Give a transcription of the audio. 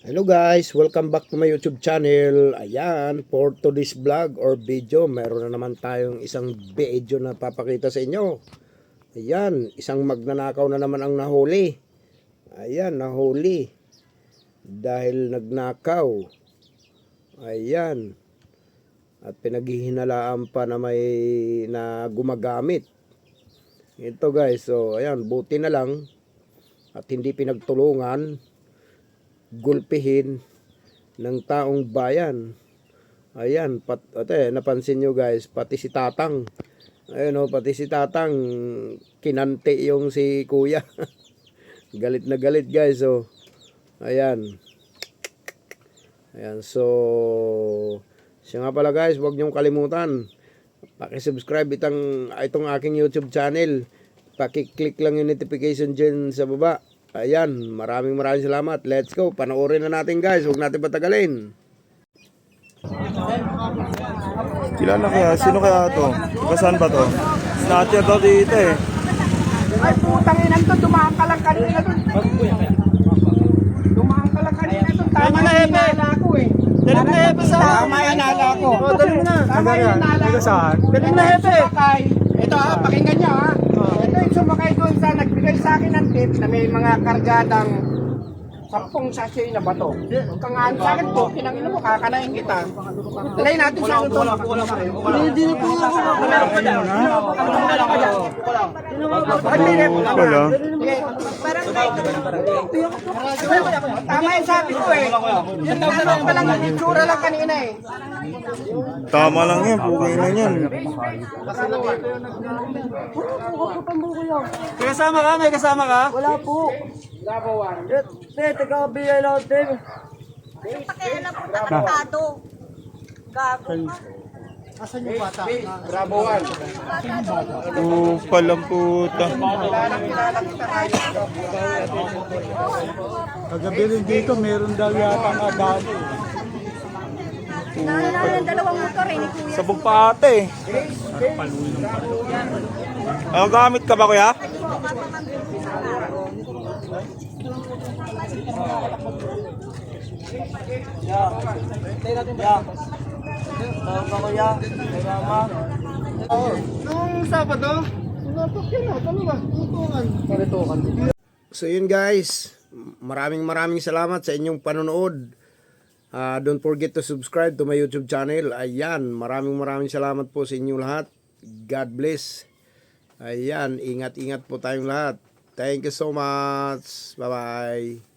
Hello guys, welcome back to my YouTube channel. Ayan, for today's vlog or video, meron na naman tayong isang video na papakita sa inyo. Ayan, isang magnanakaw na naman ang nahuli. Ayan, nahuli dahil nagnakaw. Ayan, at pinaghihinalaan pa na may na gumagamit. Ito guys, so ayan, buti na lang at hindi pinagtulungan gulpihin ng taong bayan. Ayan, napansin nyo guys, pati si Tatang. Ayun o, pati si Tatang kinante yung si Kuya. Galit na galit guys. So, ayan. Ayan, so siya nga pala guys, huwag nyong kalimutan. Paki-subscribe itong aking YouTube channel. Paki-click lang yung notification dyan sa baba. Ayan, maraming salamat. Let's go, panoorin na natin guys. Huwag natin patagalin. Kilala kaya? Sino kaya ito? Saan ba to? Snatcher daw dito eh. Ay putang ina to, dumaan ka lang kanina doon. Dumaan ka lang kanina doon. Tama na hinala ko eh. Dali na hepe sa tama hinala ko. O, dali na. Tama hinala ko. Dali na hepe. Ito ha, pakinggan nyo ha. Ito yung sumakay doon sa nagbigay sa akin ng tip na may mga kargadang 10 sachet na bato. Kung nga sa akin po, kinangin mo, kakanain kita. Dalay natin sa ito. Hindi na po ako. Wala. Tama yung sabi ko eh. Yung tama pa lang yung itsura lang kanina eh. Tama lang yan, pugay na yan. May kasama ka? May kasama ka? Wala po. Taga-BI lang, Dave. Pakialam po tarantado. Gago ka. Bravo one. Palang puta. Kagabi rin dito, meron daw yata nga dami. Sinala na yung dalawang motor eh ni Kuya. Sabog pa ate. Gamit ka ba kuya? So yun guys, maraming salamat sa inyong panonood. Don't forget to subscribe to my YouTube channel. Ayan, maraming salamat po sa inyong lahat. God bless. Ayan, ingat po tayong lahat. Thank you so much. Bye-bye.